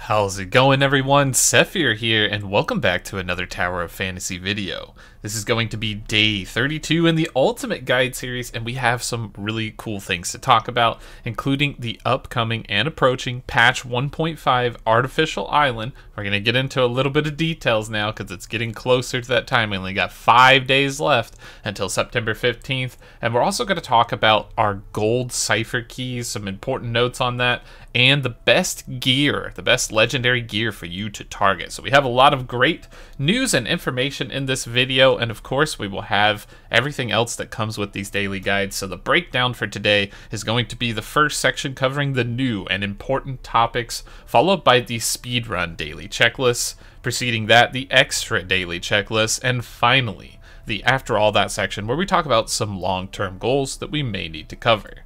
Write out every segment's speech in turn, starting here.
How's it going, everyone? Sethphir here, and welcome back to another Tower of Fantasy video. This is going to be day 32 in the Ultimate Guide series, and we have some really cool things to talk about, including the upcoming and approaching patch 1.5 Artificial Island. We're going to get into a little bit of details now because it's getting closer to that time. We only got 5 days left until September 15th, and we're also going to talk about our gold Cipher keys, some important notes on that, and the best gear, the best legendary gear for you to target. So we have a lot of great news and information in this video, and of course we will have everything else that comes with these daily guides. So the breakdown for today is going to be the first section covering the new and important topics, followed by the speedrun daily checklists, preceding that the extra daily checklist, and finally the after all that section where we talk about some long-term goals that we may need to cover.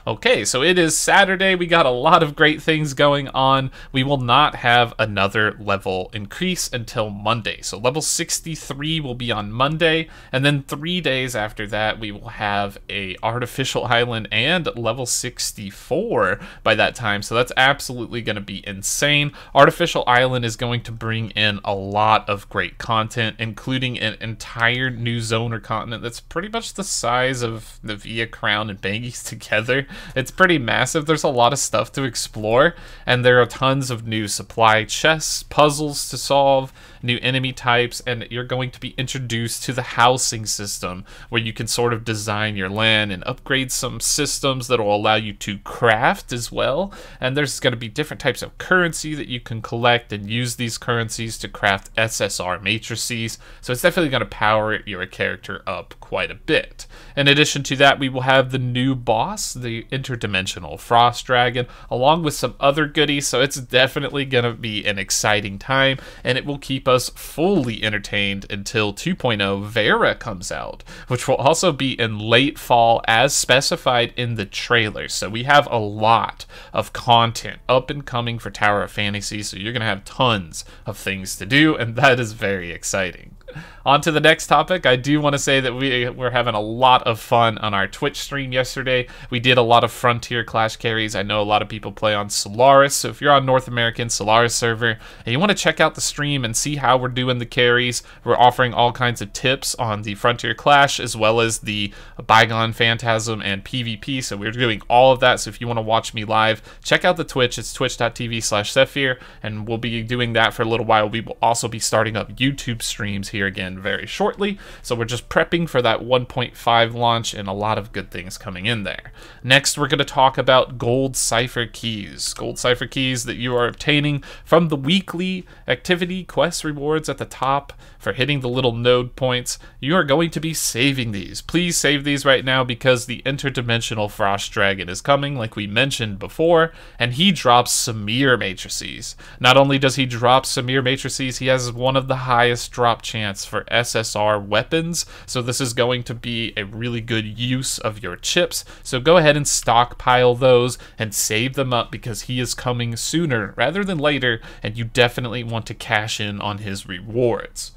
Okay, so it is Saturday. We got a lot of great things going on. We will not have another level increase until Monday. So level 63 will be on Monday, and then 3 days after that, we will have a Artificial Island and level 64 by that time. So that's absolutely going to be insane. Artificial Island is going to bring in a lot of great content, including an entire new zone or continent that's pretty much the size of the Via Crown and Bangies together. It's pretty massive. There's a lot of stuff to explore, and there are tons of new supply chests, puzzles to solve, new enemy types, and you're going to be introduced to the housing system where you can sort of design your land and upgrade some systems that will allow you to craft as well. And there's going to be different types of currency that you can collect and use these currencies to craft SSR Matrices. So it's definitely going to power your character up quite a bit. In addition to that, we will have the new boss, the interdimensional frost dragon, along with some other goodies. So it's definitely going to be an exciting time, and it will keep us fully entertained until 2.0 Vera comes out, which will also be in late fall as specified in the trailer. So we have a lot of content up and coming for Tower of Fantasy, so you're going to have tons of things to do, and that is very exciting. On to the next topic. I do want to say that we're having a lot of fun on our Twitch stream yesterday. We did a lot of Frontier Clash carries. I know a lot of people play on Solaris, so if you're on North American Solaris server and you want to check out the stream and see how we're doing the carries, we're offering all kinds of tips on the Frontier Clash as well as the Bygone, Phantasm, and PvP, so we're doing all of that. So if you want to watch me live, check out the Twitch. It's twitch.tv/Sethphir, and we'll be doing that for a little while. We will also be starting up YouTube streams here again very shortly, so we're just prepping for that 1.5 launch, and a lot of good things coming in there. Next, we're going to talk about gold Cipher keys. Gold Cipher keys that you are obtaining from the weekly activity quest rewards at the top for hitting the little node points. You are going to be saving these. Please save these right now because the interdimensional frost dragon is coming, like we mentioned before, and he drops Samir Matrices. Not only does he drop Samir Matrices, he has one of the highest drop chance for SSR weapons, so this is going to be a really good use of your chips. So go ahead and stockpile those and save them up because he is coming sooner rather than later, and you definitely want to cash in on his rewards.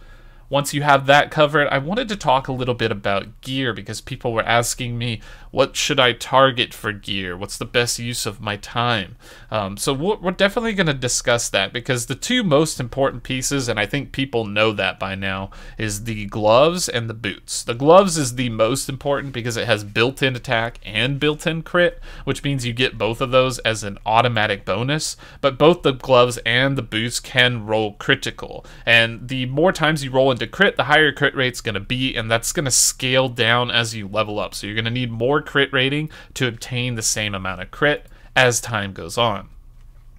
Once you have that covered, I wanted to talk a little bit about gear because people were asking me, what should I target for gear? What's the best use of my time? So we're definitely going to discuss that because the two most important pieces, and I think people know that by now, is the gloves and the boots. The gloves is the most important because it has built-in attack and built-in crit, which means you get both of those as an automatic bonus, but both the gloves and the boots can roll critical, and the more times you roll into crit, the higher crit rate's going to be, and that's going to scale down as you level up. So you're going to need more crit rating to obtain the same amount of crit as time goes on.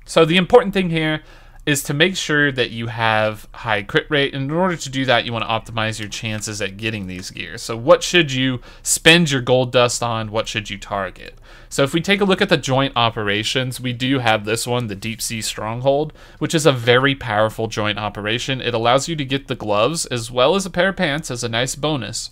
So the important thing here is to make sure that you have high crit rate, and in order to do that, you want to optimize your chances at getting these gears. So what should you spend your gold dust on? What should you target? So if we take a look at the joint operations, we do have this one, the Deep Sea Stronghold, which is a very powerful joint operation. It allows you to get the gloves as well as a pair of pants as a nice bonus.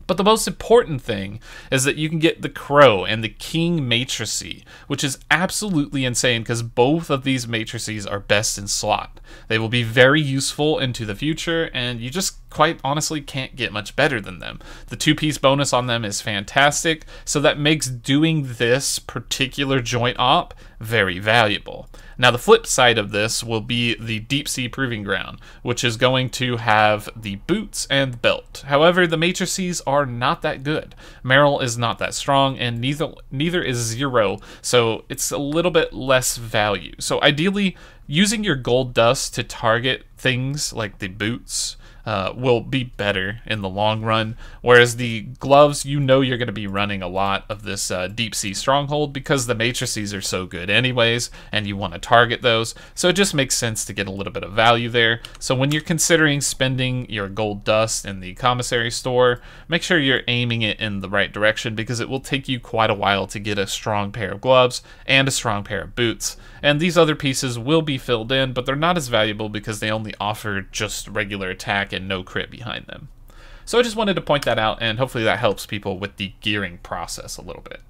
But the most important thing is that you can get the Crow and the King Matrices, which is absolutely insane because both of these matrices are best in slot. They will be very useful into the future, and you just quite honestly can't get much better than them. The 2-piece bonus on them is fantastic, so that makes doing this particular joint op very valuable. Now the flip side of this will be the Deep Sea Proving Ground, which is going to have the boots and belt. However, the matrices are not that good. Meryl is not that strong, and neither is Zero, so it's a little bit less value. So ideally, using your gold dust to target things like the boots will be better in the long run, whereas the gloves, you know you're going to be running a lot of this deep sea stronghold because the matrices are so good anyways, and you want to target those, so it just makes sense to get a little bit of value there. So when you're considering spending your gold dust in the commissary store, make sure you're aiming it in the right direction, because it will take you quite a while to get a strong pair of gloves and a strong pair of boots, and these other pieces will be filled in, but they're not as valuable because they only offer just regular attack and no crit behind them. So I just wanted to point that out, and hopefully that helps people with the gearing process a little bit.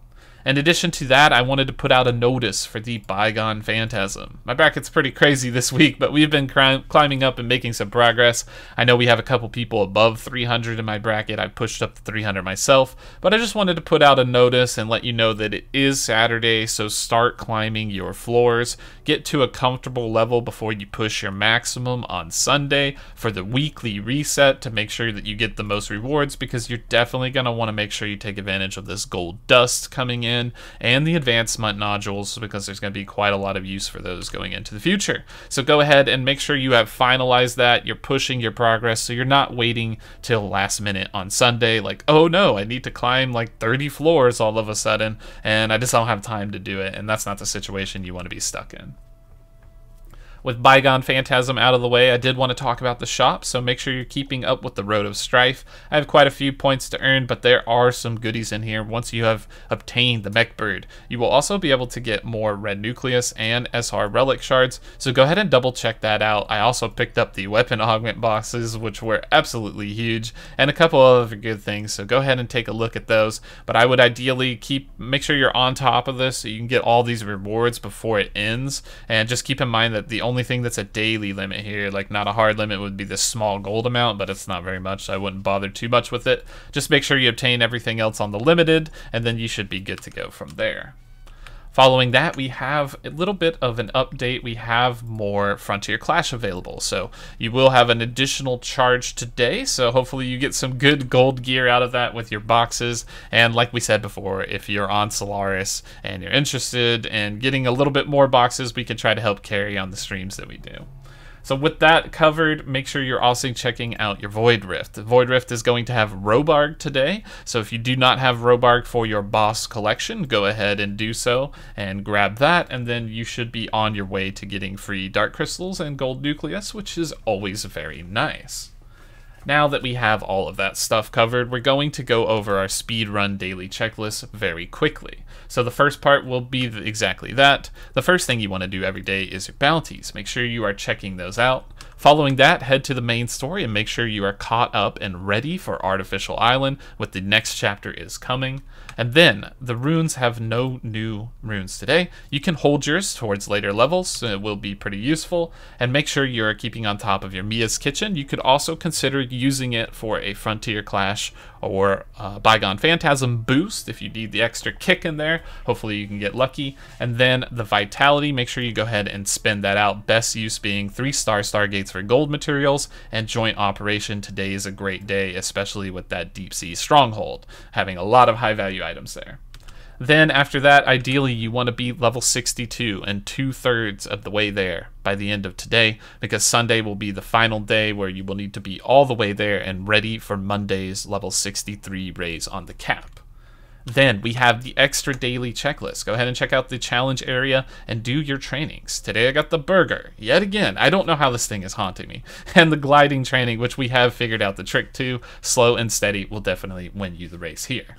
In addition to that, I wanted to put out a notice for the Bygone Phantasm. My bracket's pretty crazy this week, but we've been climbing up and making some progress. I know we have a couple people above 300 in my bracket. I pushed up to 300 myself, but I just wanted to put out a notice and let you know that it is Saturday, so start climbing your floors. Get to a comfortable level before you push your maximum on Sunday for the weekly reset to make sure that you get the most rewards, because you're definitely going to want to make sure you take advantage of this gold dust coming in and the advancement nodules, because there's going to be quite a lot of use for those going into the future. So go ahead and make sure you have finalized that. You're pushing your progress, so you're not waiting till last minute on Sunday like, oh no, I need to climb like 30 floors all of a sudden and I just don't have time to do it, and that's not the situation you want to be stuck in. With Bygone Phantasm out of the way, I did want to talk about the shop, so make sure you're keeping up with the Road of Strife. I have quite a few points to earn, but there are some goodies in here. Once you have obtained the Mech Bird, you will also be able to get more Red Nucleus and SR Relic Shards, so go ahead and double check that out. I also picked up the Weapon Augment boxes, which were absolutely huge, and a couple other good things, so go ahead and take a look at those. But I would ideally make sure you're on top of this so you can get all these rewards before it ends, and just keep in mind that the only thing that's a daily limit here, like not a hard limit, would be this small gold amount, but it's not very much, so I wouldn't bother too much with it. Just make sure you obtain everything else on the limited, and then you should be good to go from there. Following that, we have a little bit of an update. We have more Frontier Clash available, so you will have an additional charge today, so hopefully you get some good gold gear out of that with your boxes. And like we said before, if you're on Solaris and you're interested in getting a little bit more boxes, we can try to help carry on the streams that we do. So with that covered, make sure you're also checking out your Void Rift. The Void Rift is going to have Robarg today, so if you do not have Robarg for your boss collection, go ahead and do so and grab that, and then you should be on your way to getting free Dark Crystals and Gold Nucleus, which is always very nice. Now that we have all of that stuff covered, we're going to go over our speedrun daily checklist very quickly. So the first part will be exactly that. The first thing you want to do every day is your bounties. Make sure you are checking those out. Following that, head to the main story and make sure you are caught up and ready for Artificial Island, with the next chapter is coming. And then, the runes have no new runes today. You can hold yours towards later levels, so it will be pretty useful. And make sure you're keeping on top of your Mia's Kitchen. You could also consider using it for a Frontier Clash or Bygone Phantasm boost if you need the extra kick in there. Hopefully you can get lucky. And then the Vitality, make sure you go ahead and spend that out. Best use being 3-star Stargates for gold materials, and Joint Operation. Today is a great day, especially with that Deep Sea Stronghold, having a lot of high value items there. Then after that, ideally you want to be level 62 and 2/3 of the way there by the end of today, because Sunday will be the final day where you will need to be all the way there and ready for Monday's level 63 raise on the cap. Then we have the extra daily checklist. Go ahead and check out the challenge area and do your trainings. Today I got the burger. Yet again, I don't know how this thing is haunting me. And the gliding training, which we have figured out the trick to. Slow and steady will definitely win you the race here.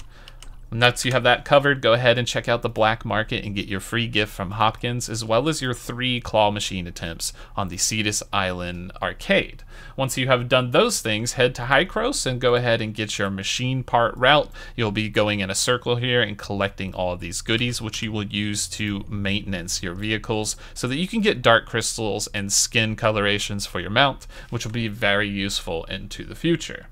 Once you have that covered, go ahead and check out the black market and get your free gift from Hopkins, as well as your 3 claw machine attempts on the Cetus Island arcade. Once you have done those things, head to Hycros and go ahead and get your machine part route. You'll be going in a circle here and collecting all of these goodies, which you will use to maintenance your vehicles so that you can get dark crystals and skin colorations for your mount, which will be very useful into the future.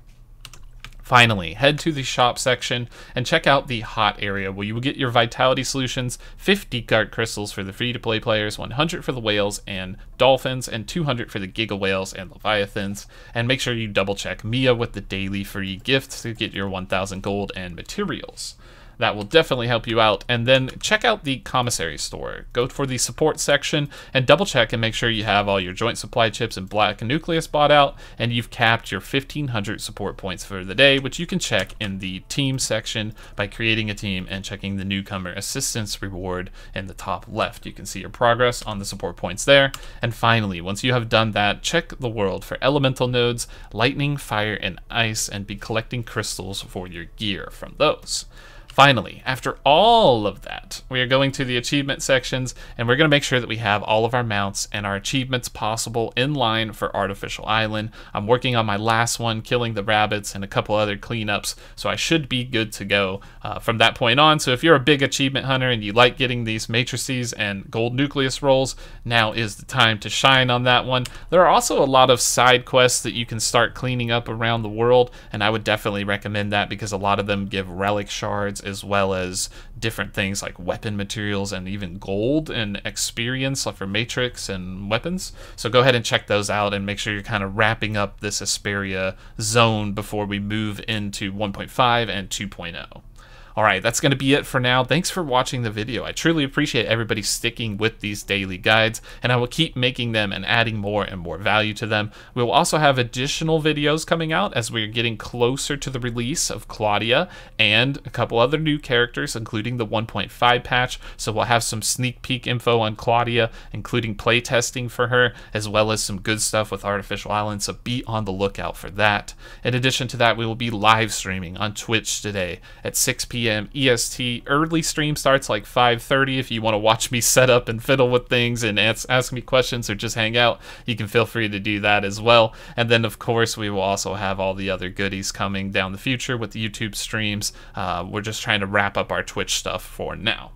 Finally, head to the shop section and check out the hot area where you will get your vitality solutions, 50 dark crystals for the free-to-play players, 100 for the whales and dolphins, and 200 for the giga whales and leviathans. And make sure you double check Mia with the daily free gift to get your 1000 gold and materials. That will definitely help you out. And then check out the commissary store. Go for the support section and double check and make sure you have all your joint supply chips and black nucleus bought out, and you've capped your 1500 support points for the day, which you can check in the team section by creating a team and checking the newcomer assistance reward in the top left. You can see your progress on the support points there. And finally, once you have done that, check the world for elemental nodes, lightning, fire, and ice, and be collecting crystals for your gear from those. Finally, after all of that, we are going to the achievement sections, and we're going to make sure that we have all of our mounts and our achievements possible in line for Artificial Island. I'm working on my last one, killing the rabbits and a couple other cleanups, so I should be good to go from that point on. So if you're a big achievement hunter and you like getting these matrices and gold nucleus rolls, now is the time to shine on that one. There are also a lot of side quests that you can start cleaning up around the world, and I would definitely recommend that because a lot of them give relic shards as well as different things like weapon materials and even gold and experience for matrix and weapons. So go ahead and check those out and make sure you're kind of wrapping up this Asperia zone before we move into 1.5 and 2.0. Alright, that's going to be it for now. Thanks for watching the video. I truly appreciate everybody sticking with these daily guides, and I will keep making them and adding more and more value to them. We will also have additional videos coming out as we're getting closer to the release of Claudia and a couple other new characters, including the 1.5 patch. So we'll have some sneak peek info on Claudia, including playtesting for her, as well as some good stuff with Artificial Island, so be on the lookout for that. In addition to that, we will be live streaming on Twitch today at 6 p.m. EST. Early stream starts like 5:30. If you want to watch me set up and fiddle with things and ask me questions or just hang out, you can feel free to do that as well. And then of course we will also have all the other goodies coming down the future with the YouTube streams. We're just trying to wrap up our Twitch stuff for now.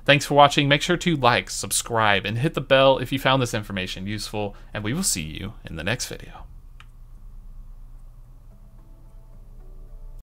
Thanks for watching. Make sure to like, subscribe, and hit the bell if you found this information useful, and we will see you in the next video.